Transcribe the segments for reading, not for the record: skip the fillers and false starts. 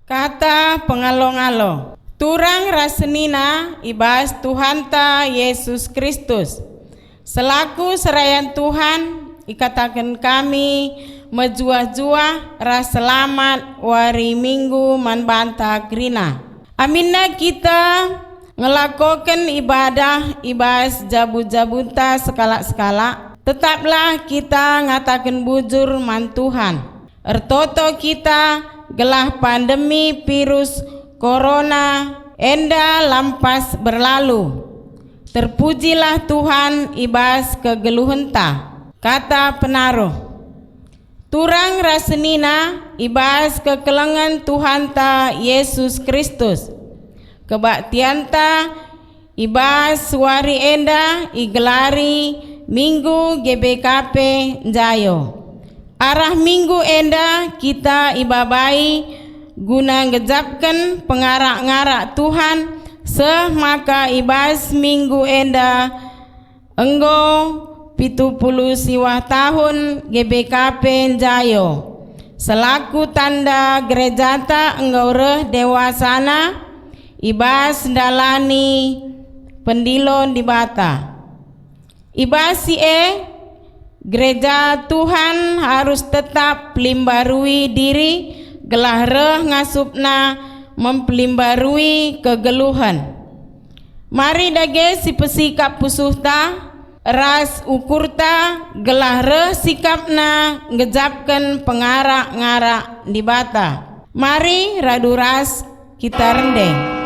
Kata pengalo-ngalo, turang rasenina ibas Tuhanta Yesus Kristus. Selaku serayan Tuhan, ikatakan kami menjuah-juah ras selamat wari minggu manbanta grina. Aminna kita ngelakokan ibadah ibas jabu-jabuta skala-skala. Tetaplah kita ngatakan bujur man Tuhan. Ertoto kita gelah pandemi virus corona enda lampas berlalu. Terpujilah Tuhan ibas kegeluhenta. Kata penaruh, turang rasenina ibas kekelengan Tuhanta Yesus Kristus. Kebaktianta ibas wari enda igelari Minggu GBKP Jayo. Arah minggu enda kita ibabai guna ngejapkan pengarak-ngarak Tuhan maka ibas minggu enda enggo 70 siwah tahun GBKP Jayo. Selaku tanda gerejata enggo reh dewasana ibas dalani pendilon di bata. Ibas gereja Tuhan harus tetap pelimbarui diri gelah reh ngasupna mempelimbarui kegeluhan. Mari dage si pesikap pusuhta ras ukurta gelah reh sikapna ngejapkan pengarak-ngarak di bata. Mari radu ras kita rendeng.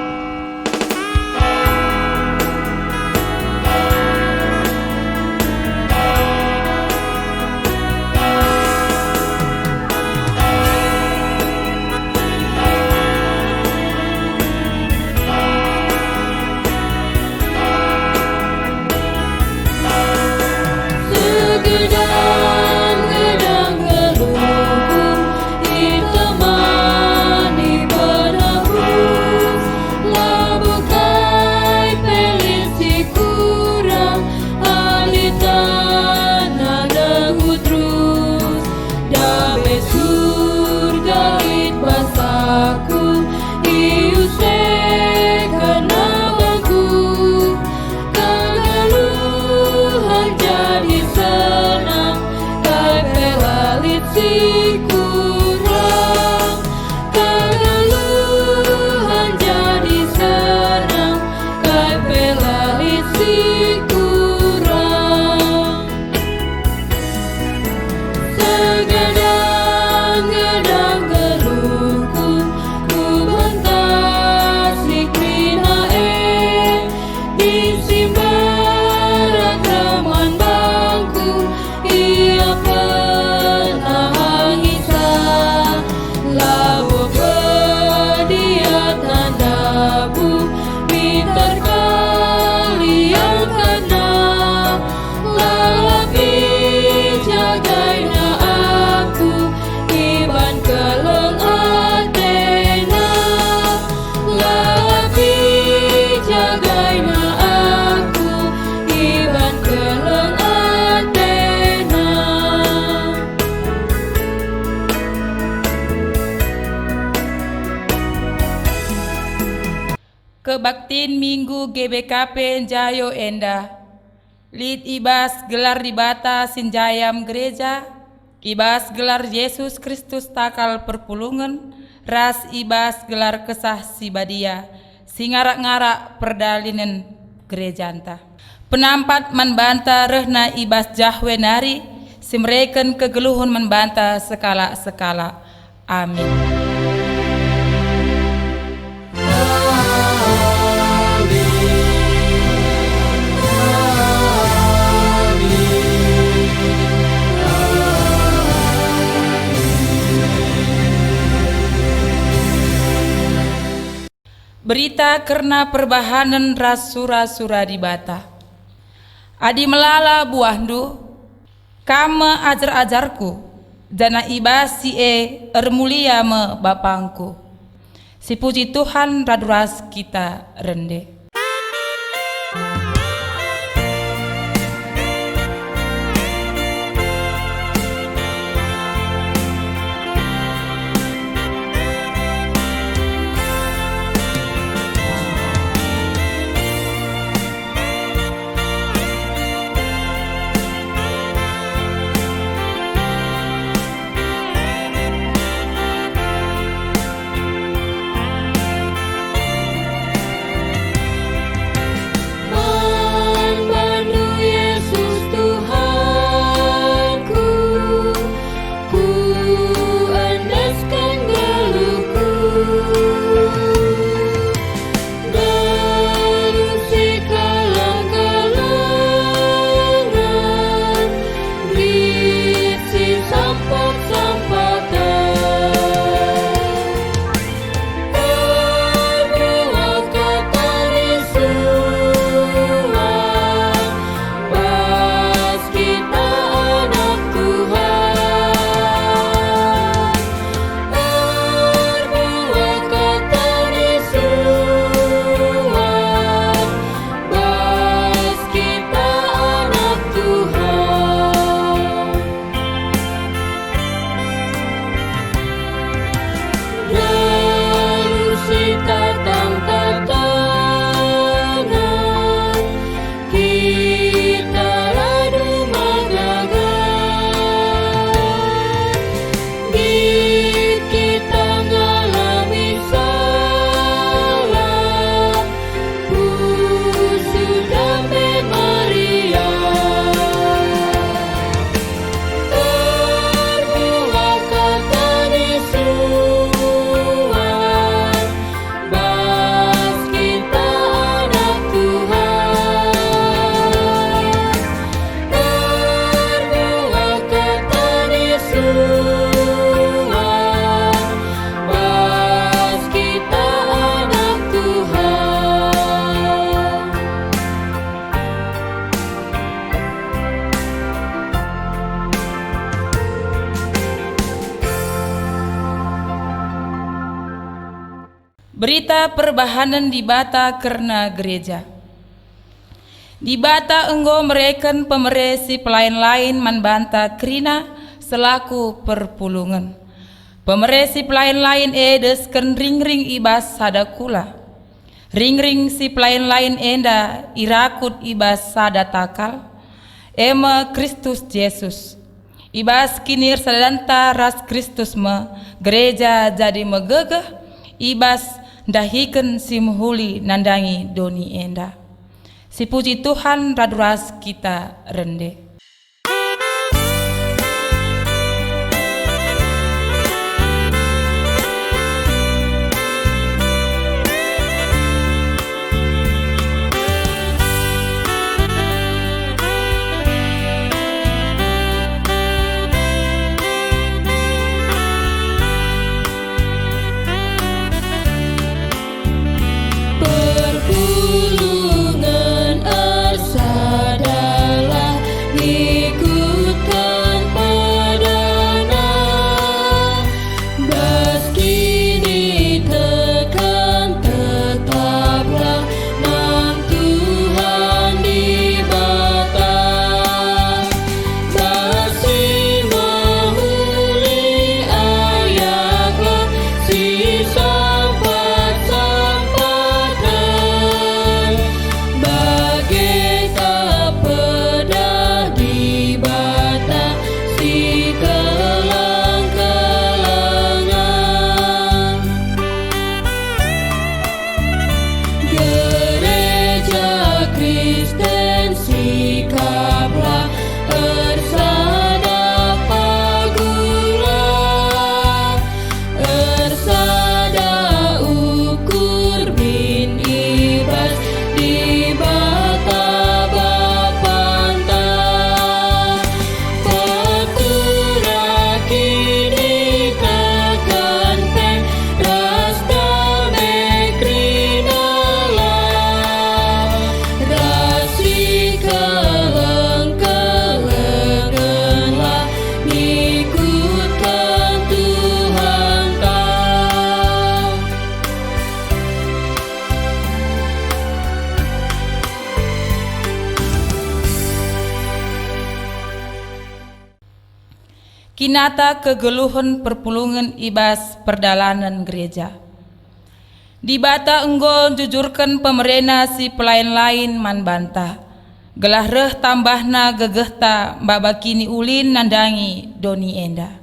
Kebaktin Minggu GBKP Jayo enda. Lid ibas gelar di bata sinjayam gereja. Ibas gelar Yesus Kristus takal perpulungan. Ras ibas gelar kesah sibadia. Singarak-ngarak perdalinen gerejanta. Penampat manbanta rehna ibas jahwe nari. Simreken kegeluhun manbanta sekala-sekala. Amin. Berita karena perbahanan ras sura-sura di bata. Adi melala buahdu, kama ajar-ajarku, jana ibasi ermulia me bapangku. Si puji Tuhan raduras kita rende. Berita perbahanan di Bata karena gereja. Di Bata enggo mereken pemeresi pelayan lain manbanta krina selaku perpulungan. Pemeresi pelayan lain desken ring-ring ibas sadakula. Ring-ring si pelayan lain enda irakut ibas sadatakal. Ema Kristus Yesus. Ibas kinir sadanta ras Kristus me gereja jadi megegeh ibas dahiken simhuli nandangi doni enda. Si puji Tuhan raduras kita rende. Kinata kegeluhan perpulungan ibas perdalanan gereja. Di Bata enggo jujurkan pemerena si pelayan lain manbanta. Gelah reh tambahna gegehta babakini ulin nandangi doni enda.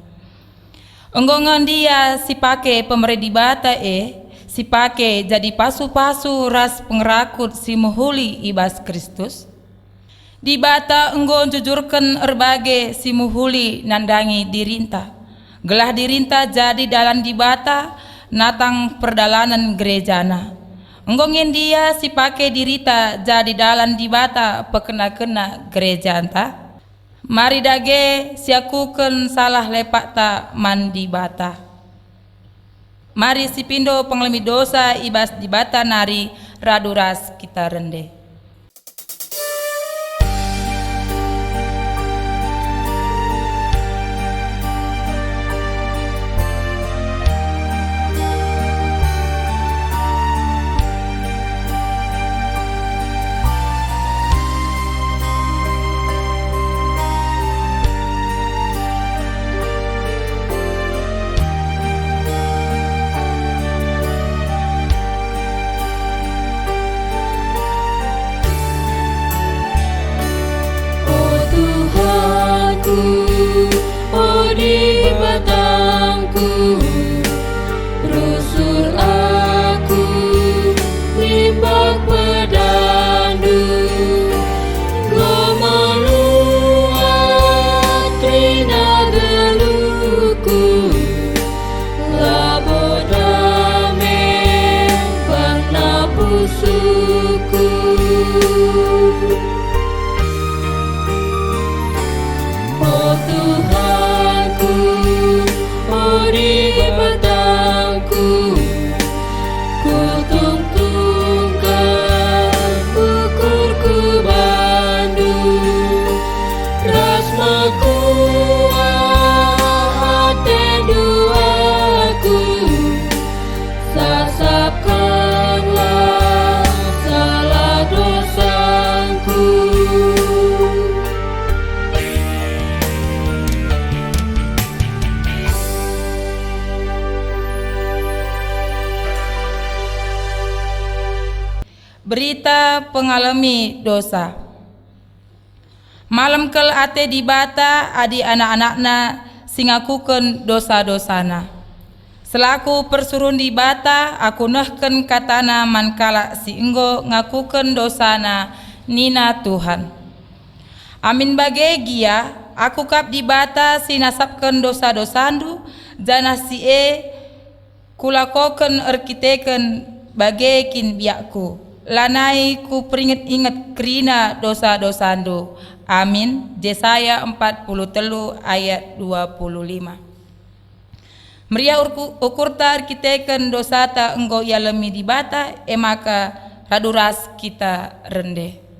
Enggo ngandia si pake pemere di Bata si pake jadi pasu-pasu ras pengerakut si muhuli ibas Kristus. Di Bata enggo jujurkan erbage si muhuli nandangi dirinta. Gelah dirinta jadi dalan di Bata natang perdalanan gerejana. Enggo ngendia si pake dirita jadi dalan di Bata pekena-kena gereja anta. Mari dage siakuken salah lepak ta man di Bata. Mari si pindo penglemi dosa ibas di Bata nari raduras kita rende. berita pengalami dosa. Malam kel ate di bata adi anak-anakna singakukeun dosa-dosana. Selaku persurun di bata aku nehkeun katana mankala si enggo ngakukeun dosana nina Tuhan. Amin bage gia aku kap di bata sinasapkeun dosa-dosandu jana si kulakokeun erkiteken bage kin biakku. Lanai ku peringet-inget kerina dosa-dosandu. Amin. Yesaya 43 ayat 25. Meriah ukurta arkiteken dosata enggo yalemi di bata emaka raduras kita rende.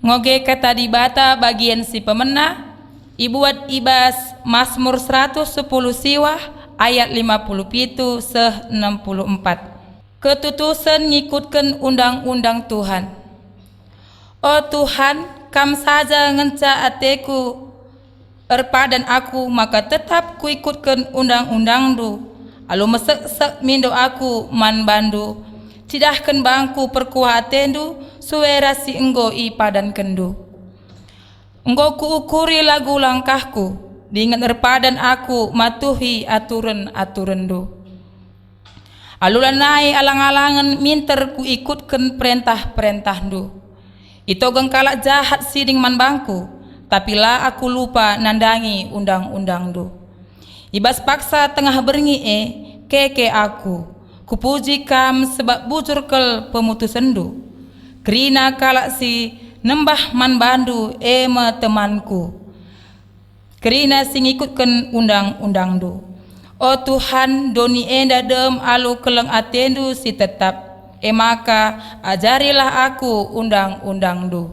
Ngoge kata di bata bagian si pemena ibuat ibas Mazmur 110 siwah ayat 57 seh 64. Ketutusan ngikutkan undang-undang Tuhan. Oh Tuhan, kam saja ngenca ateku erpadan aku maka tetap kuikutkan undang-undangdu. Alu mesek-sek mindo aku man bandu. Cidahkan bangku perkuatendu suera si enggo i padan kendu. Enggo kuukuri lagu langkahku dengan erpadan aku matuhi aturan-aturandu. Alulanai alang-alangan minter ku ikutkan perintah-perintahdu. Itu gengkalak jahat siding man bangku, tapi lah aku lupa nandangi undang-undangdu. Ibas paksa tengah berngi keke aku. Kupuji kam sebab bujur kel pemutusandu. Kerina kalak si nembah man bandu ema temanku. Kerina sing ikutkan undang-undangdu. Oh Tuhan, doni enda dem alu keleng atendu si tetap. Emaka ajarilah aku undang-undangdu.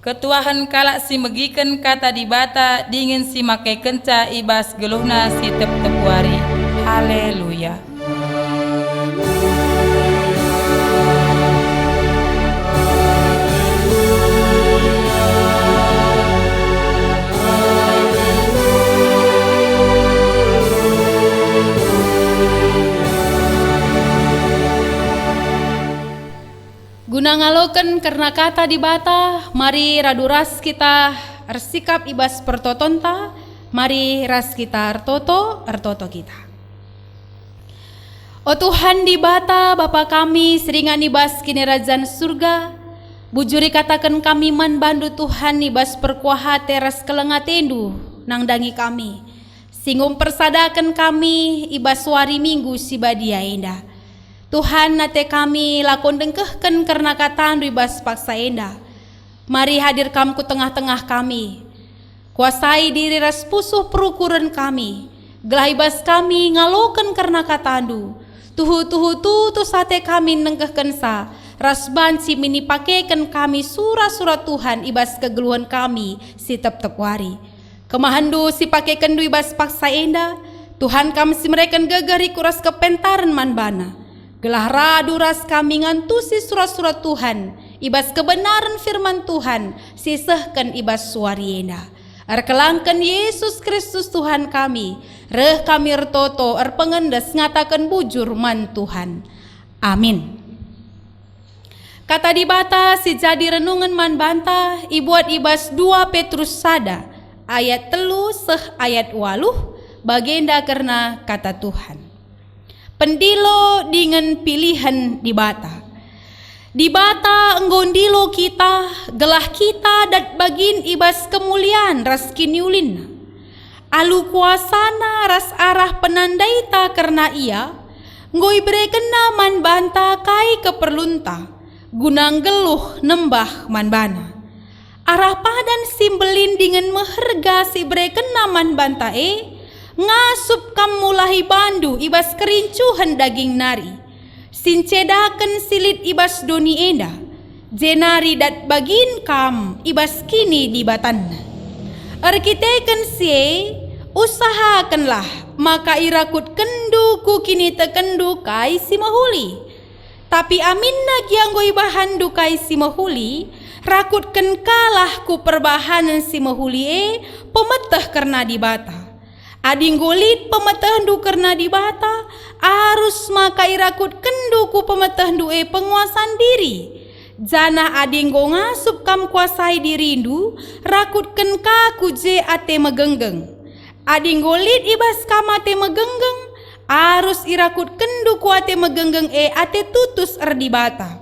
Ketuahan kalak si megiken kata di bata dingin si makai kenca ibas geluhna si tep-tepuari. Haleluya. Guna ngaloken karena kata di bata, mari raduras kita ersikap ibas pertotonta, mari ras kita ertoto kita. O Tuhan di bata Bapa kami seringan ibas kini kerajaan surga, bujuri katakan kami man bandu Tuhan ibas perkuaha teras kelengatendu nang dangi kami, singum persadakan kami ibas wari minggu si badia indah. Tuhan nate kami lakon dengkehken karena katan ribas paksa enda. Mari hadir kam ku tengah-tengah kami. Kuasai diri ras pusuh perukuran kami. Gelah ibas kami ngaloken karena katandu. Tuhu tu sate kami nenggehken sa. Ras banci mini pakaikan kami surah-surah Tuhan ibas kegeluhan kami si tep-tep wari. Kemahandu si pakaikan du ibas paksa enda. Tuhan kami si mereka gegari kuras kepentaran manbana. Gelah radu ras kami ngantusi surah-surah Tuhan. Ibas kebenaran firman Tuhan. Sisehkan ibas suari enda. Arkelangkan Yesus Kristus Tuhan kami. Reh kami ertoto erpengendes ngatakan bujur man Tuhan. Amin. Kata dibata si jadi renungan man bantah ibuat ibas 2 Petrus sada ayat 3 ayat 8 bagenda karena kata Tuhan. Pendilo dengan pilihan dibata. Dibata enggondilo kita, gelah kita dat bagin ibas kemuliaan ras kiniulin. Alu kuasana ras arah penandaita karena ia, ngoi berekena man banta kai keperlunta, gunang geluh nembah man bana. Arah padan simbelin dengan meherga si berekena man banta ngasup kam mulahi bandu ibas kerincuhan daging nari. Sincedaken silit ibas doni enda, jenari dat bagin kam ibas kini di batanna. Arkiteken sie, usahakanlah maka irakut kendu ku kini tekendu kai si mahuli. Tapi aminna gianggo ibahan du kai si mahuli, rakutken kalah ku perbahanan si mahuli pemeteh karena di bata. Ading golit pemetah du karena dibata, arus maka irakut kendu ku pemetah du penguasaan diri. Jana ading go ngasup kam kuasai dirindu, rakutken kaku je ate megenggeng. Ading golit ibas kam ate megenggeng, arus irakut kendu ku ate megenggeng ate tutus erdibata.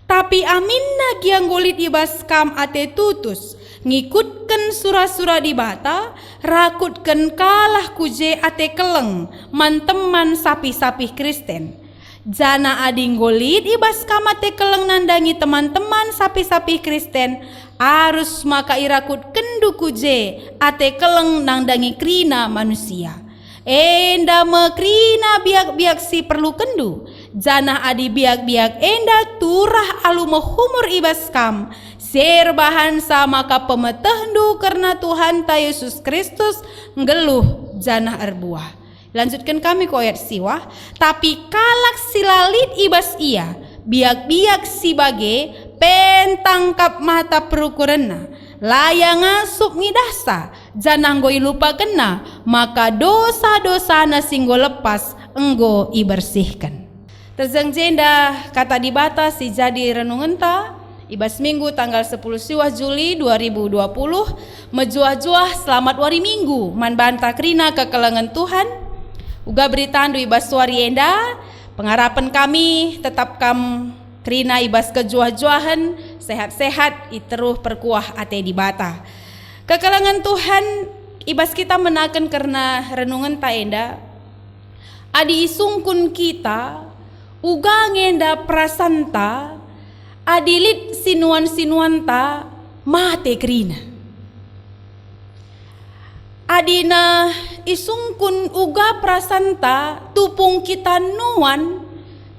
Tapi aminna giang golit ibas kam ate tutus, ngikutken surah-surah dibata, rakutken kalah kuje ate keleng, manteman sapi-sapi Kristen. Jana ading golit ibas kamate keleng nandangi teman-teman sapi-sapi Kristen, arus maka irakut kendu kuje ate keleng nandangi krina manusia. Enda mekrina biak-biak si perlu kendu, jana adi biak-biak enda turah alu mehumur ibas kam. Serbahan sama ka pemetehdu karena Tuhan ta Yesus Kristus ngeluh janah erbuah. Lanjutkan kami ke ayat siwah. Tapi kalak silalit ibas ia, biak-biak si bage pentangkap mata perukurenna. Layang ngasup ngidasa, janah nggo ilupa kena, maka dosa-dosana singgo lepas enggo ibersihkan. Terjang jenda kata dibata si jadi renungan ta. Ibas minggu tanggal 10 siwah Juli 2020 mejuah-juah selamat wari minggu man banta krina kekelengan Tuhan. Uga beritandu ibas suari enda pengharapan kami tetap kam krina ibas kejuah-juahan sehat-sehat iteruh perkuah ate di bata. Kekelengan Tuhan ibas kita menaken karena renungan ta enda adi isungkun kita uga ngenda prasanta adilit sinuan-sinuan ta mate krina. Adina isungkun uga prasanta tupung kita nuan.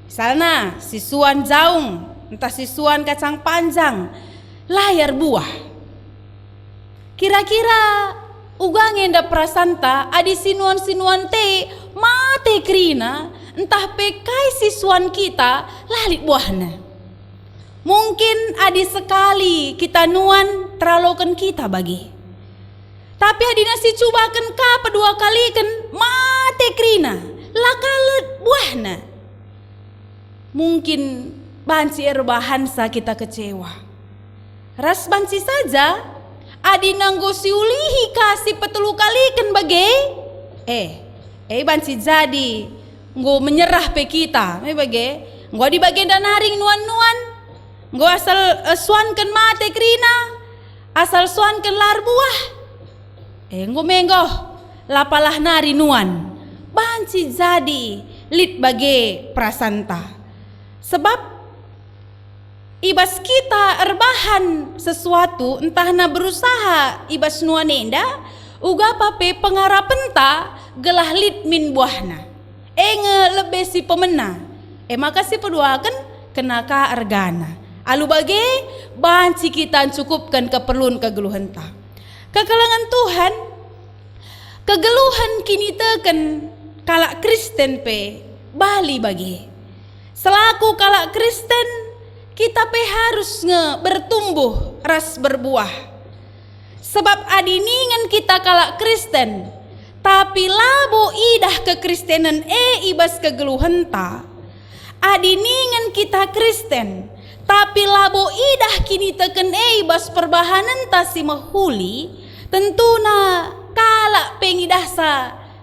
Misalnya sisuan jaung, entah sisuan kacang panjang, layar buah. Kira-kira uga ngenda prasanta adi sinuan-sinuan te mate krina, entah pekai sisuan kita lalit buahna. Mungkin adi sekali kita nuan teralokan kita bagi. Tapi adina si cubakan ka pedua kali kan mate krina lakalet buahna. Mungkin banci erbahansa kita kecewa. Ras banci saja adina nggo siulihi kasih petelu kali kan bagi. Banci jadi nggo menyerah pe kita. Bagi nggo di bagian dan haring nuan-nuan. Nggo asal suankan mate krina, asal suankan lar buah. Nggo menggoh lapalah nari nuan. Banci jadi lit bage prasanta. Sebab ibas kita erbahan sesuatu entah na berusaha ibas nuanenda uga pape pengarapan ta gelah lit min buahna lebih si pemena maka si peduakan kenaka ergana alu bage banci kita cukupkan keperluan kegeluhan ta kekalangan Tuhan kegeluhan kini teken kalak Kristen pe bali bagi selaku kalak Kristen kita pe harus bertumbuh ras berbuah sebab adiningan kita kalak Kristen tapi labo idah kekristenan ibas kegeluhan ta adiningan kita Kristen tapi labo idah kini teken ibas perbahanan ta si mahuli tentuna kalak pengidah sa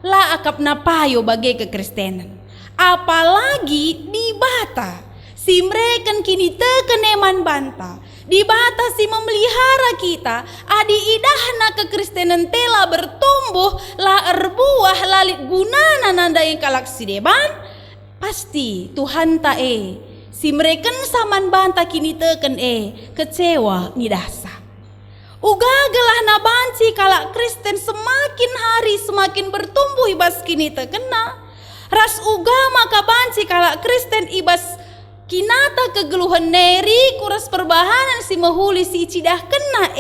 la akap na payo bagi kekristenan apalagi di bata si mereka kini teken eman banta di bata si memelihara kita adi idahna kekristenan tela bertumbuh la erbuah lalit gunana nanda yang kalak si deban pasti Tuhan ta si mereka saman banta kini teken kecewa nidasa uga gelah na banci kalak Kristen semakin hari semakin bertumbuh ibas kini terkena ras uga maka banci kalak Kristen ibas kinata kegeluhan neri kuras perbahanan si mahuli si cidah kena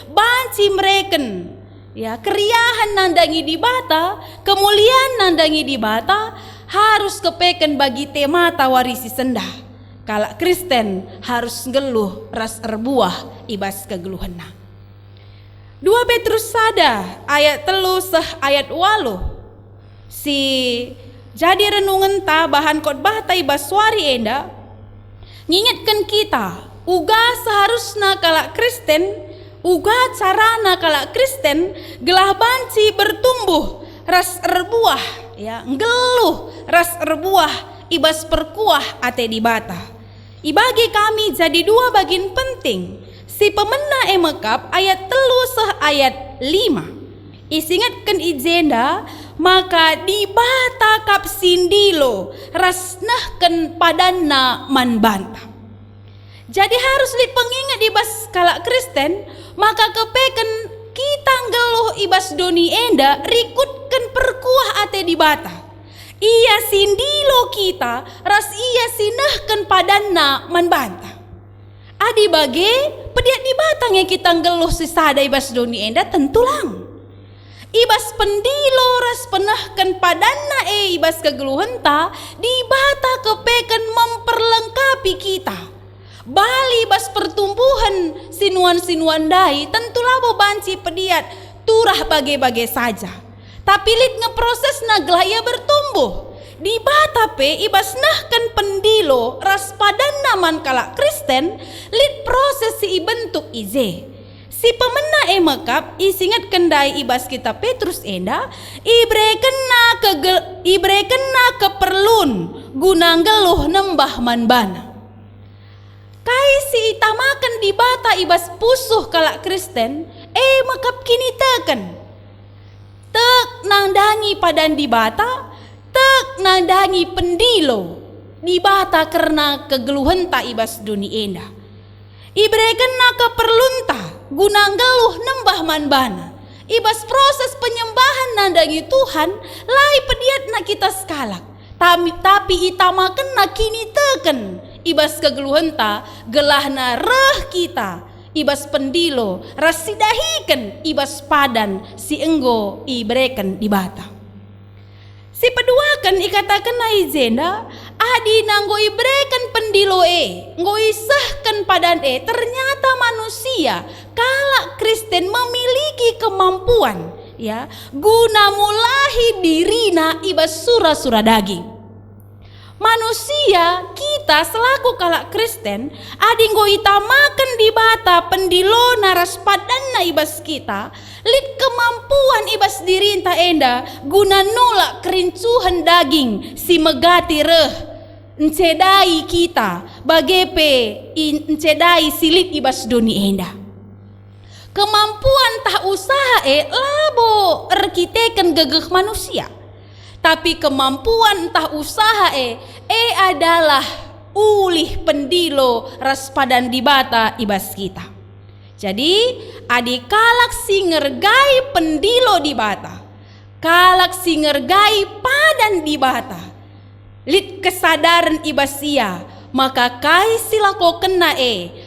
banci mereken ya keriahan nandangi di bata kemuliaan nandangi di bata harus kepeken bagi temata warisi sendah kalak Kristen harus ngeluh ras erbuah ibas kegeluhanna 2 Petrus sada ayat 3 ayat 8 si jadi renungan ta bahan khotbah ta ibas suari enda ngingatkan kita uga seharusnya kalak Kristen uga carana kalak Kristen gelah banci bertumbuh ras erbuah ya ngeluh ras erbuah ibas perkuah ate di bata ibagi kami jadi 2 bagian penting si pemena emekap ayat 3 ayat 5 isingatkan ijenda maka di bata kap sindilo rasnahkan padanna man banta jadi harus pengingat ibas kalak Kristen maka kepeken kita ngeluh ibas doni enda rikutkan perkuah ate di bata iya sindilo kita ras iya sinahkan padanna man banta adi bage pediat di batangnya kita ngeluh si sada ibas doni enda tentulang ibas pendilo ras penahkan padanna ibas kegeluhan ta di bata kepeken memperlengkapi kita bali ibas pertumbuhan sinuan-sinuan dai tentu labo banci pediat turah bage-bage saja tapi lit ngeproses naglah ia bertumbuh di bata pe ibas nahkan pendilo ras padanna man kalak Kristen lit proses si bentuk ize si pemena emekap isingat kendai ibas kita Petrus enda ibrekena keperlun guna ngeluh nembah man bana kai si itamakan di bata ibas pusuh kalak Kristen mekap kini teken tek nandangi padan di bata tek nandangi pendilo di bata karena kegeluhan ta ibas duni enda ibrekena keperlun ta guna ngeluh nembah man bana ibas proses penyembahan nandangi Tuhan lai pediat na kita sekalak tapi itamakan na kini teken ibas kegeluhan ta gelahna reh kita ibas pendilo rasidahiken ibas padan si enggo ibreken di bata si peduakan ikatakan na izenda adi nanggo ibreken pendilo nggo isahkan padan ternyata manusia kalak Kristen memiliki kemampuan ya guna mulahi dirina ibas sura-sura daging manusia kita selaku kalak Kristen adi nggo itamakan di bata pendilo naras padanna ibas kita lit kemampuan ibas dirinta enda guna nolak kerincuhan daging si megati reh encedai kita bagepe encedai silit ibas doni enda kemampuan tah usaha labo erkiteken gegeh manusia tapi kemampuan entah usaha adalah ulih pendilo ras padan di bata ibas kita. Jadi adi kalak si ngergai pendilo di bata, kalak si ngergai padan di bata, lit kesadaran ibas ia, maka kai silako kena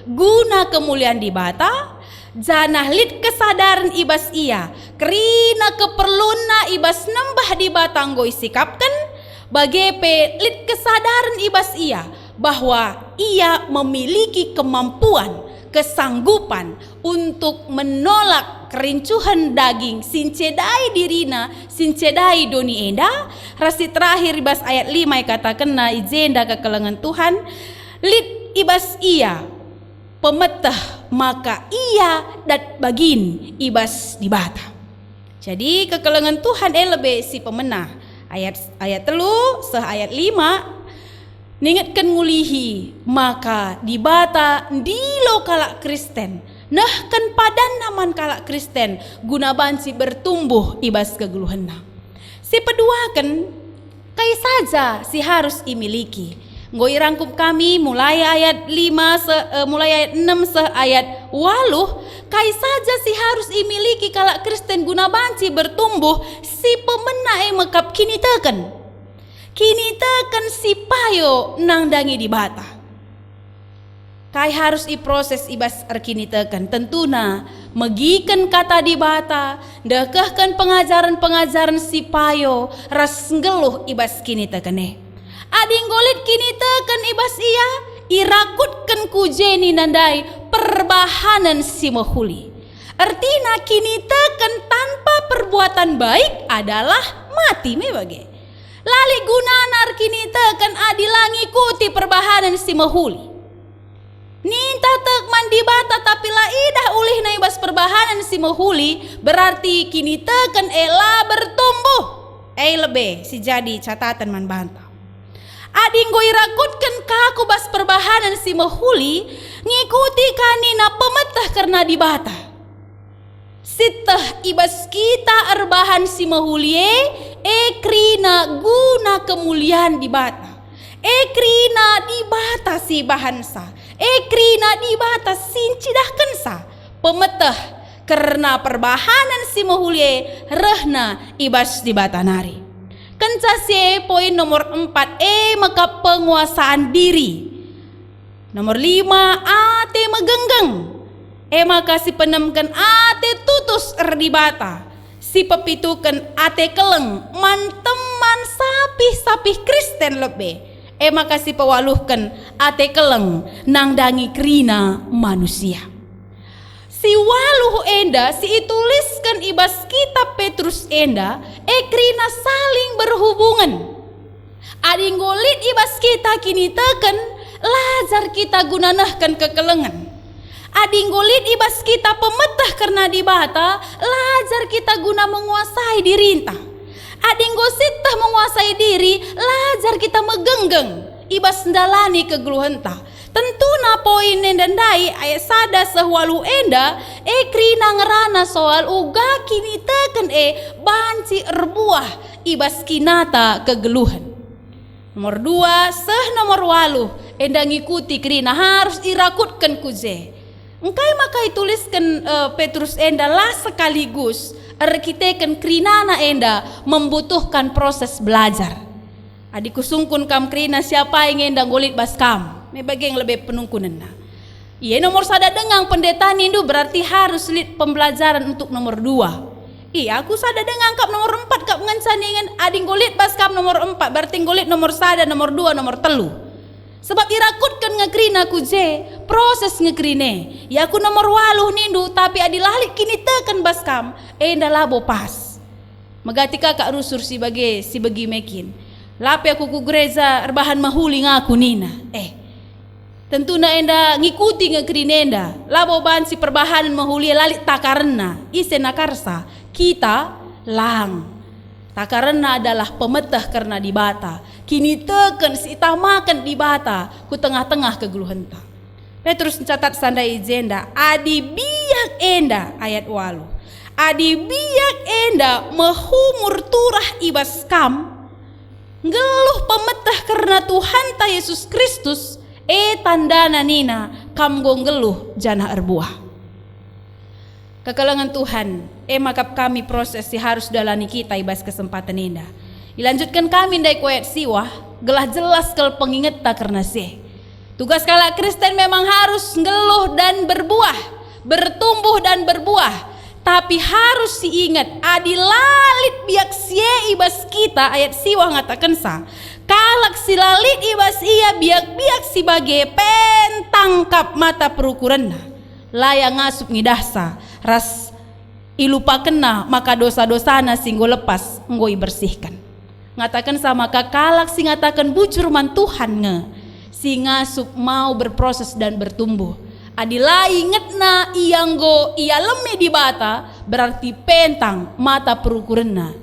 guna kemuliaan di bata, janah lit kesadaran ibas ia, kerina keperluna ibas nembah di bata nggo isikapkan, bagepe lit kesadaran ibas ia, bahwa ia memiliki kemampuan, kesanggupan untuk menolak kerincuhan daging sincedai dirina, sincedai doni enda. Rasi terakhir ibas ayat 5 katakanna izenda kekelengan Tuhan, lit ibas ia pemetah, maka ia dat bagin ibas di bata. Jadi kekelengan Tuhan lebih si pemenah. Ayat telu seh ayat 5 ningatkan ngulihi, maka di bata ndilo kalak Kristen, nahkan padan naman kalak Kristen guna banci bertumbuh ibas kegeluhenna. Si peduakan kai saja si harus imiliki. Ngoi rangkup kami mulai ayat 5 mulai ayat 6 se ayat 8, kai saja si harus imiliki kalak Kristen guna banci bertumbuh si pemena mekap kini teken. Kini tekan si payo nang dangi di bata. Kai harus iproses ibas arkini tekan. Tentuna megikan kata di bata, dekahkan pengajaran-pengajaran si payo ras ngeluh ibas kini tekane. Ading golit kini tekan ibas ia, irakutkan kujeni nandai perbahanan si mahuli. Artina kini tekan tanpa perbuatan baik adalah mati me bage. Lali gunanar kini tekan adilang ikuti perbahanan si mahuli. Ninta tek mandi bata tapi la idah ulih na ibas perbahanan si mahuli, berarti kini tekan ela bertumbuh. Lebe si jadi catatan man banta. Ading go irakutkan kaku bas perbahanan si mahuli, ngikuti kanina pemetah karena di bata. Sitah ibas kita erbahan si mahulie, krina guna kemuliaan di bata. Krina di bata si bahansa. Krina di bata sincidahkan sa. Pemetah karena perbahanan si mahulie rehna ibas di bata nari. Kencasi poin nomor 4 maka penguasaan diri. Nomor 5 ate megenggeng. Maka si penemkan ate tutus erdibata, si pepitukan ate keleng manteman sapi Kristen lebih. Maka si pewaluhkan ate keleng nang dangi krina manusia. Si waluh enda si ituliskan ibas kitab Petrus enda krina saling berhubungan. Ading golit ibas kita kini teken lajar kita gunanahkan kekelengan. Ading golit ibas kita pemetah karena di bata, lajar kita guna menguasai dirintah. Ading gositah menguasai diri, lajar kita megenggeng ibas ndalani kegeluhenta. Tentuna poin endandai ayat sada sehwalu enda krina ngerana soal uga kini teken banci erbuah ibas kinata kegeluhan. Nomor 2 seh nomor 8 enda ngikuti krina harus irakutkan kuze. Engkai makai tuliskan Petrus enda lah sekaligus arkiteken krinana enda membutuhkan proses belajar. Adiku sungkun kam krina siapa yang enda golit bas kam. Me bagi yang lebih penungkunan. Iya nomor sada dengang pendeta nindu berarti harus lit pembelajaran untuk nomor 2. Iya aku sada dengang kap nomor 4 kap ngencaningan ading golit bas kam nomor 4 berarti golit nomor sada nomor 2 nomor 3. Sebab irakutkan ngekrina kuje proses ngekrine. Ya aku nomor 8 nindu tapi adilahlik kini tekan bas kam enda labo pas. Megati kakak rusur si bagi mekin. Lapi aku ku gereja erbahan mahuli ngaku nina. Tentuna enda ngikuti ngekrine enda. Labo ban si perbahanan mahuli lalik takarena ise nakarsa kita lang. Takarena adalah pemetah karena di bata. Kini teken si tamakan di bata ku tengah-tengah kegeluhenta. Petrus mencatat sandai izenda adi biak enda ayat 8. Adi biak enda mehumur turah ibas kam ngeluh pemetah karena Tuhan ta Yesus Kristus tandana nina kam gonggeluh jana erbuah. Kekelengan Tuhan, makap kami proses si harus dalani kita ibas kesempatan indah. Dilanjutkan kami ndai kuat siwah, gelah jelas kel penginget tak karena sih. Tugas kala Kristen memang harus ngeluh dan berbuah, bertumbuh dan berbuah. Tapi harus diingat, adilalit biak sie ibas kita ayat siwah ngatakan sa. Kalak silalit ibas ia biak-biak si bage pentangkap mata perukuranna. Layang ngasup ngidahsa. Ras ilupa kena maka dosa-dosana singgo lepas ngoi bersihkan. Ngatakan sama kakalak si ngatakan bujur man Tuhan nge si ngasup mau berproses dan bertumbuh. Adila ingetna ianggo ia lemi di bata berarti pentang mata perukurenna.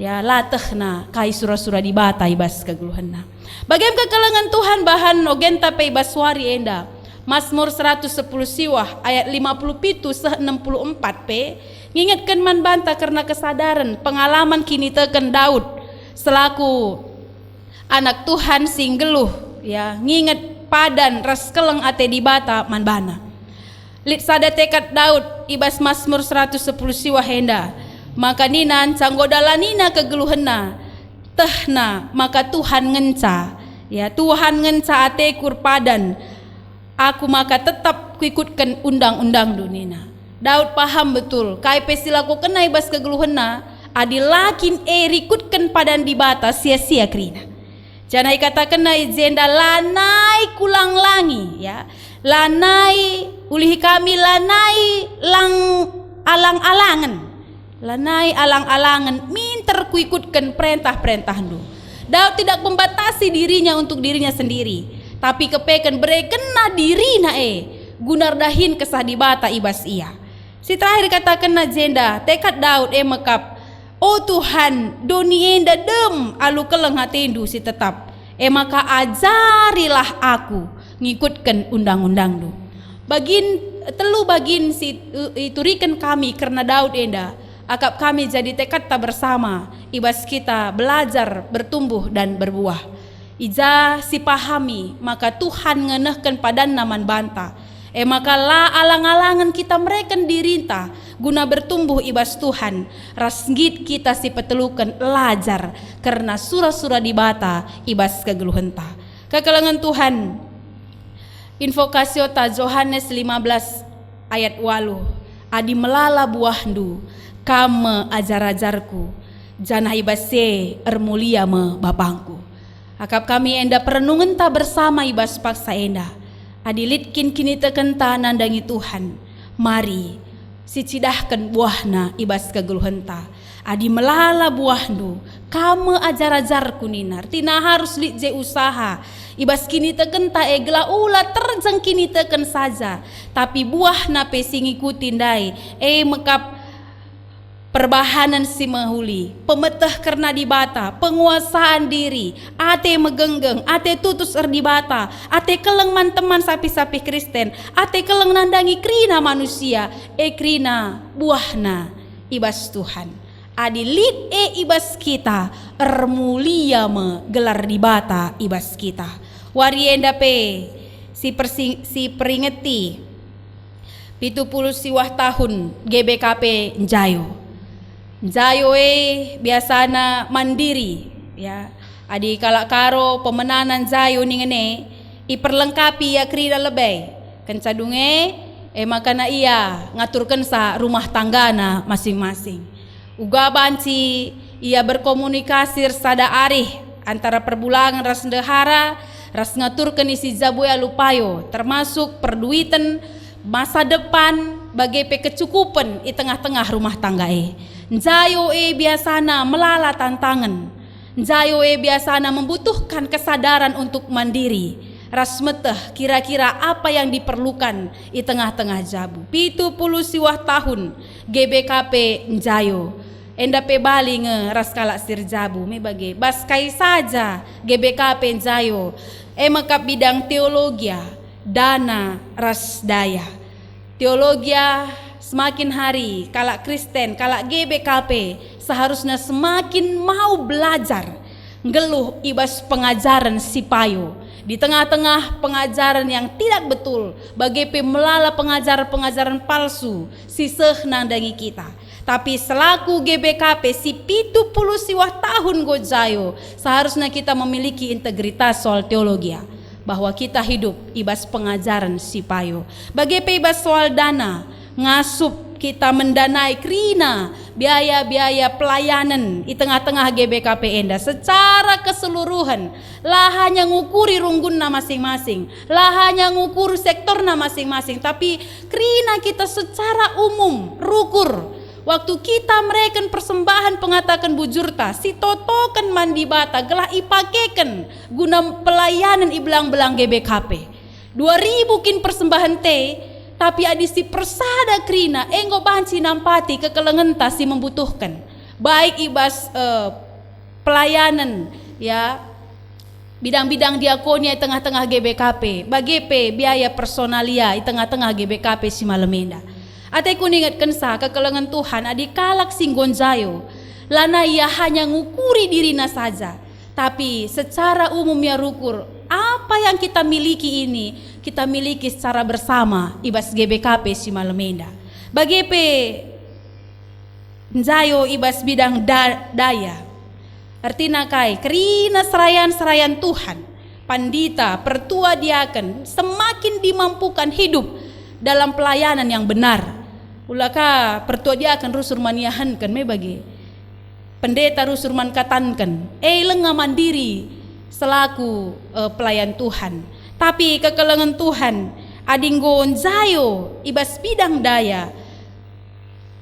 Ya latehna kai sura-sura di bata ibas kegeluhanna. Bagaimana kekelengan Tuhan bahan ogen tape ibas wari enda. Mazmur 110 siwah ayat 57 64p ngingetkan man banta karena kesadaran pengalaman kini teken Daud selaku anak Tuhan sing geluh ya nginget padan ras keleng ate di bata man bana. Lit sada tekad Daud ibas Mazmur 110 siwah henda maka ninan canggodala nina kegeluhenna tehna maka Tuhan ngenca ya Tuhan ngenca ate kurpadan aku maka tetap ikutkan undang-undang dunina. Daud paham betul kai pesilaku kena ibas kegeluhenna adilakin rikutkan padan di bata sia-sia krina. Janai katakan na jenda lanai kulang langi ya. Lanai ulihi kami lanai lang alang-alangan. Lanai alang-alangan minter kuikutkan perintah-perintah du. Daud tidak membatasi dirinya untuk dirinya sendiri. Tapi kepekan berekena diri na gunar dahin kesah di bata ibas ia. Si terakhir katakan na jenda tekad Daud mekap. Oh Tuhan doni enda dem alu keleng hatendu si tetap. Maka ajarilah aku ngikutkan undang-undang du. Bagin si iturikan kami karena Daud enda. Akap kami jadi tekad tak bersama. Ibas kita belajar bertumbuh dan berbuah. Ija si pahami maka Tuhan ngenehkan padan naman banta. Maka la alang-alangan kita mereken dirinta guna bertumbuh ibas Tuhan. Rasngit kita si petelukan lajar karena surah-surah di bata ibas kegeluhenta. Kekelengan Tuhan. Invokasio ta Yohanes 15 ayat 8. Adi melala buahndu kame ajar-ajarku janah ibase ermulia me bapangku. Akap kami enda perenungan ta bersama ibas paksa enda. Adilitkin kini tekenta nandangi Tuhan. Mari sicidahkan buahna ibas kegeluhenta. Adi melala buahnu. Kamu ajar-ajarku ninar. Tina harus litje usaha. Ibas kini tekenta egla ula terjang kini teken saja. Tapi buahna pesi ngikutin dai. Mekap perbahanan si mahuli, pemeteh karena di bata, penguasaan diri, ate megenggeng, ate tutus di bata, ate keleng man teman sapi-sapi Kristen, ate keleng nandangi krina manusia, krina buahna ibas Tuhan. Adilit ibas kita, ermulia me gelar di bata ibas kita. Warienda pe si peringeti 70 siwah tahun GBKP Njayo. Jayo biasana mandiri ya. Adi kalak karo pemenanan Jayo ningene iperlengkapi ya krida lebay. Kencadunge makana iya ngaturkan sa rumah tanggana masing-masing. Uga banci ia berkomunikasi sada arih antara perbulangan ras ndehara ras ngaturkan isi jabu ya lupayo termasuk perduitan masa depan bagai kecukupan di tengah-tengah rumah tangga Njayo biasana melala tantangan. Njayo biasana membutuhkan kesadaran untuk mandiri. Rasmeteh kira-kira apa yang diperlukan di tengah-tengah jabu. 70 siwah tahun GBKP Njayo. Enda pe bali ras kalak sir jabu me bage baskai saja GBKP Njayo. Makap bidang teologia, dana ras daya. Teologia semakin hari kalak Kristen, kalak GBKP seharusnya semakin mau belajar ngeluh ibas pengajaran si payo Di tengah-tengah pengajaran yang tidak betul, bagi melala pengajaran-pengajaran palsu, siseh nandangi kita. Tapi selaku GBKP si 70 siwah tahun gojayo, seharusnya kita memiliki integritas soal teologi, bahwa kita hidup ibas pengajaran si payo. Bagi ibas soal dana, ngasup kita mendanai krina biaya-biaya pelayanan di tengah-tengah GBKP Enda secara keseluruhan, lah hanya ngukuri runggunna masing-masing, lah hanya ngukur sektorna masing-masing, tapi krina kita secara umum rukur. Waktu kita mereken persembahan pengatakan bujurta, si totokan mandi bata gelah ipakekan guna pelayanan ibelang-belang GBKP. 2000 kin persembahan teh, tapi adisi persada krina enggo banci nampati kekelengenta si membutuhkan. Baik ibas pelayanan ya, bidang-bidang diakonia di tengah-tengah GBKP, bagi biaya personalia di tengah-tengah GBKP si Malemenda. Atai ku ingatkan kekelengan Tuhan adik kalak singgonjayo, lana ia hanya ngukuri dirina saja, tapi secara umum ya rukur apa yang kita miliki ini kita miliki secara bersama ibas GBKP si Malemenda. Bagi njayo ibas bidang daya, artinya kai kerina serayan Tuhan, pandita, pertua diaken semakin dimampukan hidup dalam pelayanan yang benar. Ulaka pertua diaken rusurman yahankan me bagi pendeta rusurman katankan lenga mandiri selaku pelayan Tuhan. Tapi kekelengan Tuhan adinggo njayo ibas bidang daya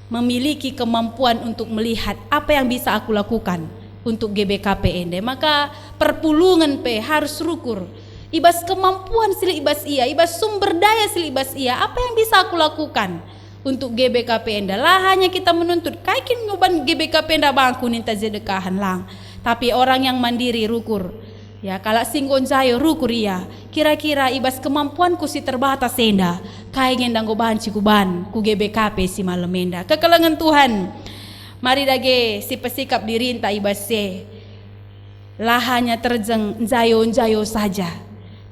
memiliki kemampuan untuk melihat apa yang bisa aku lakukan untuk GBKP Ende. Maka perpulungan harus rukur ibas kemampuan sili ibas ia, ibas sumber daya sili ibas ia, apa yang bisa aku lakukan untuk GBKP Enda. Lah hanya kita menuntut kaikin nguban GBKP Enda bangku ninta sedekahan lang, tapi orang yang mandiri rukur ya, kalau singgon jayo rukur ia, kira-kira ibas kemampuanku si terbatas enda kaingen danggo bahan cikuban ku GBKP si Malemenda. Kekelengan Tuhan, mari dage si pesikap dirinta ibas se lah hanya terjeng jayo saja,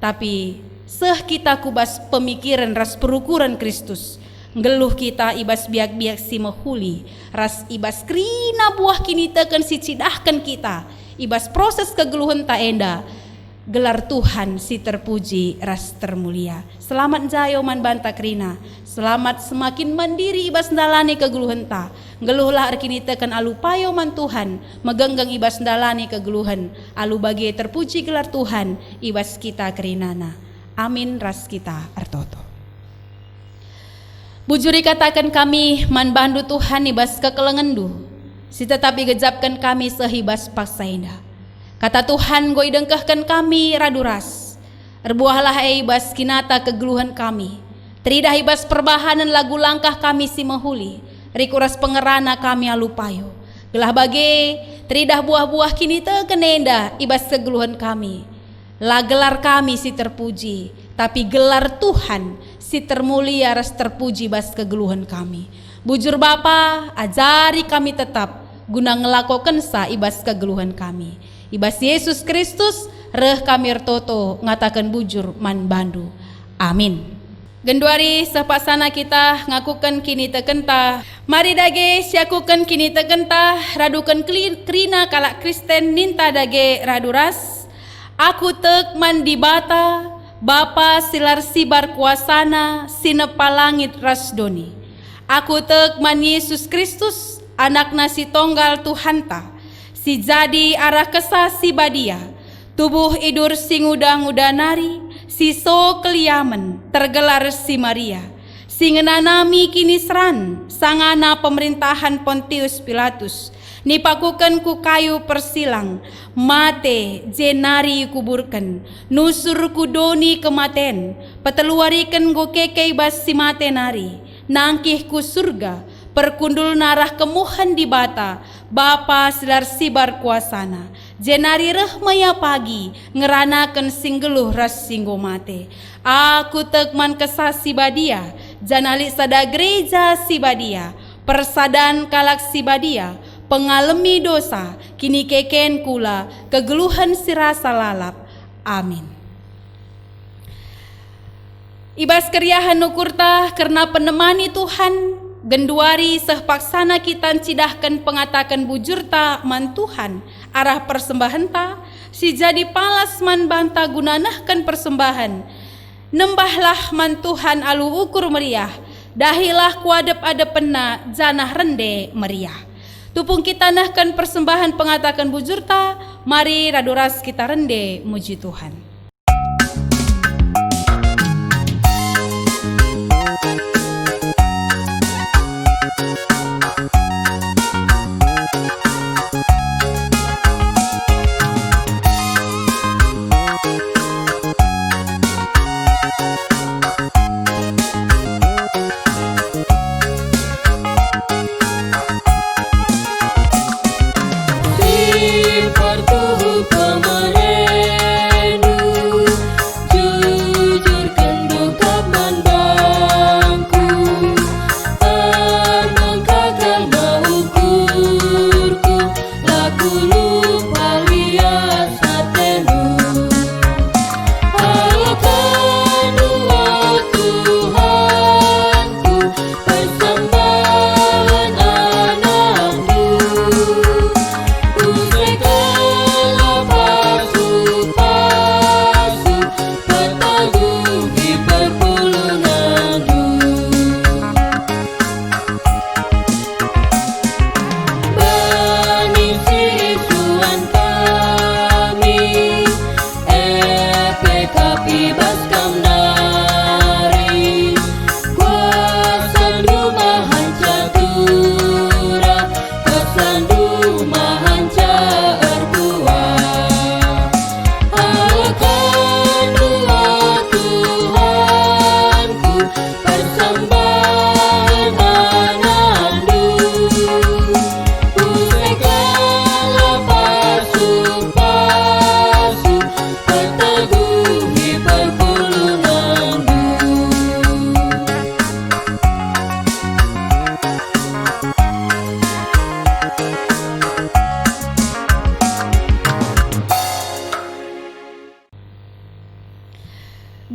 tapi seh kita kubas pemikiran ras perukuran Kristus, ngeluh kita ibas biak-biak si mehuli, ras ibas krina buah kini teken si cidahkan kita, ibas proses kegeluhan tak enda, gelar Tuhan si terpuji ras termulia. Selamat jayo man banta krina, selamat semakin mandiri ibas ndalani kegeluhan ta, ngeluhlah arkini teken alu payo man Tuhan, megenggang ibas ndalani kegeluhan, alu bagi terpuji gelar Tuhan ibas kita kerinana. Amin ras kita artoto. Bujuri katakan kami man bandu Tuhan ibas kekelengendu, si tetapi gejapkan kami sehibas paksainda. Kata Tuhan go idengkahkan kami raduras, erbuahlah ibas kinata kegeluhan kami, teridah ibas perbahanan lagu langkah kami si mehuli, rikuras pengerana kami alupayo, gelah bage teridah buah-buah kini tekenenda ibas kegeluhan kami, lah gelar kami si terpuji, tapi gelar Tuhan si termulia ras terpuji bas kegeluhan kami. Bujur Bapa, ajari kami tetap guna ngelakokan sa ibas kegeluhan kami. Ibas Yesus Kristus reh kami ertoto ngatakan bujur man bandu. Amin. Genduari sepasana kita ngakukan kini tekenta, mari dage siakukan kini tekenta, radukan krina kalak Kristen ninta dage raduras. Aku tek mandi bata, Bapa silar sibar kuasana, sinepalangit rasdoni. Aku tek man Yesus Kristus, anak nasi tonggal Tuhanta, si jadi arah kesah si badia, tubuh idur singudang-udanari, si so keliamen, tergelar si Maria, singenanami kini seran, sangana pemerintahan Pontius Pilatus, nipakukan ku kayu persilang, mate jenari kuburkan, nusur kudoni kematen, peteluarikan go kekei bas si mate nari, nangkih ku surga, perkundul narah kemuhan di bata, Bapa silar sibar kuasana, jenari rehmaya pagi, ngeranakan singgeluh ras singgo mate. Aku tekman kesah si badia, janali sada gereja si badia, persadan kalak si badia, pengalami dosa, kini keken kula, kegeluhan si rasa lalap. Amin. Ibas keriahan nukurta karena penemani Tuhan, genduari sehpaksana kita cidahkan pengatakan bujurta man Tuhan, arah persembahan ta, si jadi palas man banta gunanahkan persembahan. Nembahlah man Tuhan alu ukur meriah, dahilah kuadep adepena janah rende meriah. Tupung kita nahkan persembahan pengatakan bujurta, mari raduras kita rende muji Tuhan.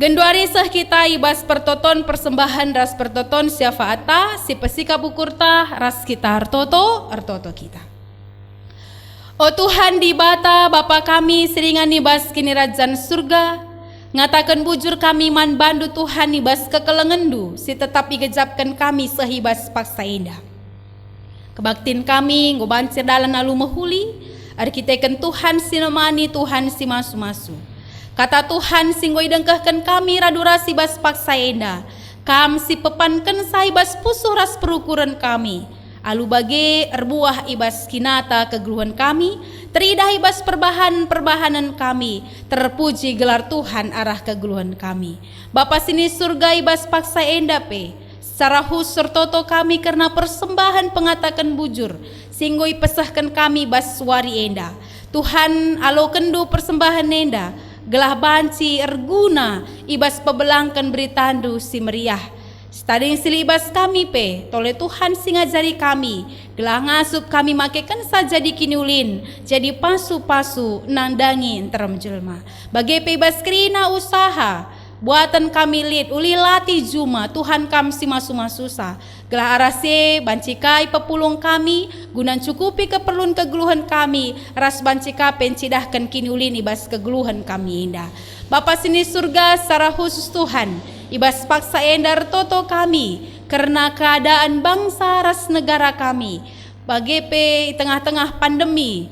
Genduari sah kita ibas pertoton persembahan ras pertoton syafaata si pesika bukurta ras kita artoto kita. O Tuhan di bata Bapa kami seringan nibas kini rajaan surga, ngatakan bujur kami man bandu Tuhan nibas kekelengendu si tetap igejapkan kami sehibas paksa indah. Kebaktin kami ngobancir dalan alu mahuli, arkiteken Tuhan sinemani Tuhan si masu-masu. Kata Tuhan singgoi dengkahkan kami radurasi bas paksa enda, kam si pepankan saibas pusuh ras perukuran kami, alu bage erbuah ibas kinata kegeluhan kami, teridah ibas perbahanan kami, terpuji gelar Tuhan arah kegeluhan kami. Bapa sini surga ibas paksa enda pe, secara husur toto kami karena persembahan pengatakan bujur, singgoi pesahkan kami bas suari enda. Tuhan alo kendu persembahan enda, gelah banci erguna ibas pebelangkan beritandu si meriah. Stading silibas kami pe, tole Tuhan singajari kami, gelah ngasup kami makekan saja di kiniulin, jadi pasu-pasu nandangi terem jelma. Bagai pe ibas krina usaha, buatan kami lid uli lati juma, Tuhan kam si masu-masusa. Gelah arase bancikai pepulung kami, gunan cukupi keperluan kegeluhan kami, ras bancika pencidahkan kini ulin ibas kegeluhan kami indah. Bapa sini surga secara khusus Tuhan, ibas paksa endar toto kami, karena keadaan bangsa ras negara kami, bagepe tengah-tengah pandemi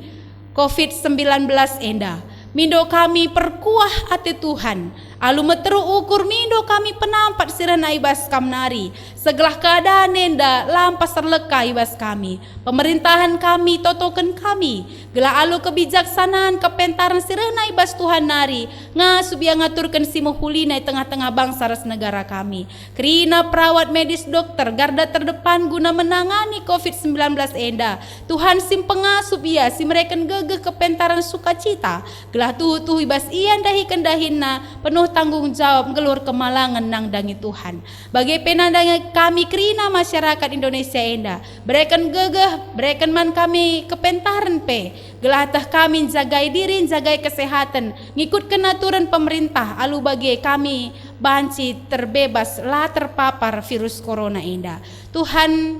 COVID-19 enda. Mindo kami perkuah hati Tuhan, alu meteru ukur mindo kami penampat sirana ibas kamnari, segelah keadaan enda lampas terleka ibas kami, pemerintahan kami totokan kami, gelah alu kebijaksanaan kepentaran sirana ibas Tuhan nari, ngasubiang ngaturkan si muhulina tengah-tengah bangsa ras negara kami, kerina perawat medis dokter garda terdepan guna menangani COVID-19 enda, Tuhan sim pengasup ia si mereka gegeh kepentaran sukacita, gelah tuh ibas ian dahi kendahina penuh tanggung jawab gelur kemalangan nang dangi Tuhan. Bagi penandang kami kerina masyarakat Indonesia enda, berikan gegeh, berikan man kami kepentaran pe, gelatah kami jagai diri, jagai kesehatan, ngikut kenaturan pemerintah, alu bagi kami banci terbebas lah terpapar virus corona enda. Tuhan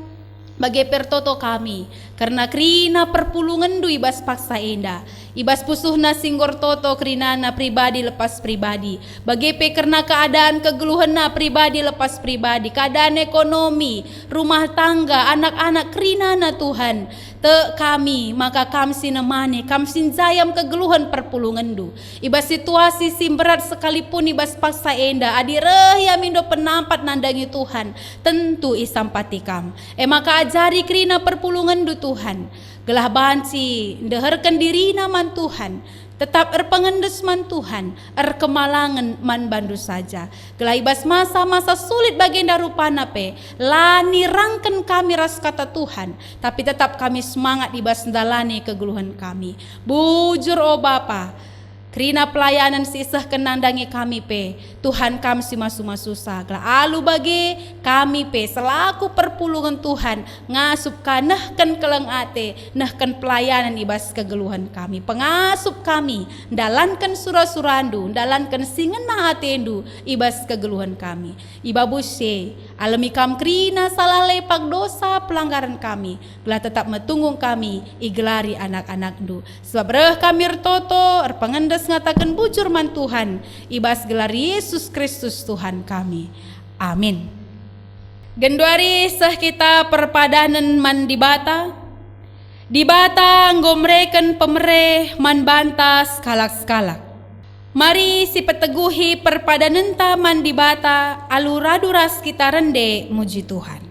bagi pertoto kami karena krina perpulungan du ibas paksa enda ibas pusuhna singgor toto krinana pribadi lepas pribadi bagi pe karena keadaan kegeluhana pribadi lepas pribadi keadaan ekonomi rumah tangga anak-anak krinana Tuhan te kami maka kami sinemane kami sinjayam kegeluhan perpulungan du ibas situasi sim berat sekalipun ibas paksa enda adireh yamindo penampat nandangi Tuhan tentu isampati kam maka ajari krina perpulungan du Tuhan gelah banci deherkan dirina man Tuhan tetap erpengendes man Tuhan kemalangan man bandu saja gelah ibas masa-masa sulit baginda rupana pe lani rangken kami ras kata Tuhan tapi tetap kami semangat ibas ndalani kegeluhan kami bujur o Bapa krina pelayanan sisah kenandangi kami pe Tuhan kami si masuma susah gelah alu bagi kami pe selaku perpulungan Tuhan ngasup kanahkan keleng ate nahkan pelayanan ibas kegeluhan kami pengasup kami dalankan surah-surandu dalankan singena atendu ibas kegeluhan kami iba buse alami kam krina salah lepak dosa pelanggaran kami gelah tetap metunggung kami igelari anak-anak du sebab reh kami ertoto erpengendes ngatakan bujur man Tuhan ibas gelar Yesus Kristus Tuhan kami amin. Genduari sah kita perpadanan man di bata nggomreken pemereh man banta skalak-skalak mari si peteguhi perpadanan taman di bata aluraduras kita rende muji Tuhan.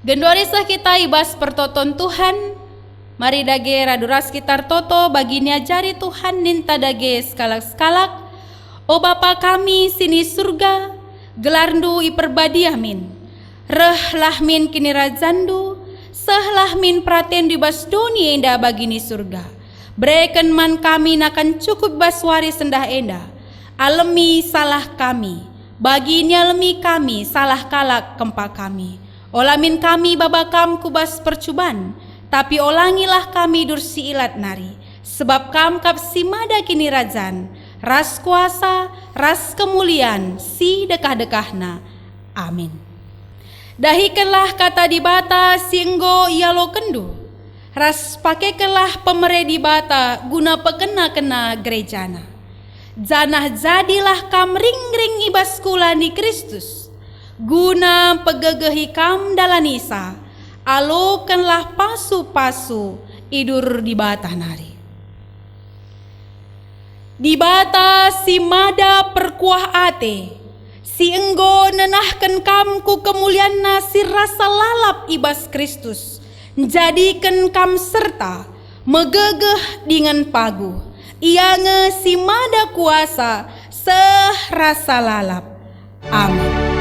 Gendorisah kita ibas pertoton Tuhan. Mari dage raduras sekitar toto baginya jari Tuhan ninta dage skalak-skalak. O Bapa kami sini surga, gelarndu iperbadi amin. Reh lahmin kini razandu, seh lahmin praten di bas dunia indah bagini surga. Breken man kami nakan cukup baswari sendah endah. Alemi salah kami, baginya lemi kami salah kalak kempa kami. Olamin kami babakam kubas percuban, tapi olangilah kami dursi ilat nari. Sebab kam kap simada kini rajan, ras kuasa, ras kemuliaan, si dekah-dekahna. Amin. Dahikanlah kata di bata singgo ialo kendu, ras pakekelah pemere di bata guna pekena-kena gerejana. Janah jadilah kam ring-ring ibas kulani Kristus, guna pegegehi kam dalanisa, alokanlah pasu-pasu idur di bata nari. Di bata si mada perkuah ate, si enggo nenahken kam ku kemuliaan si rasa lalap ibas Kristus, jadikan kam serta megegeh dengan pagu, ia nge si mada kuasa serasa lalap. Amin.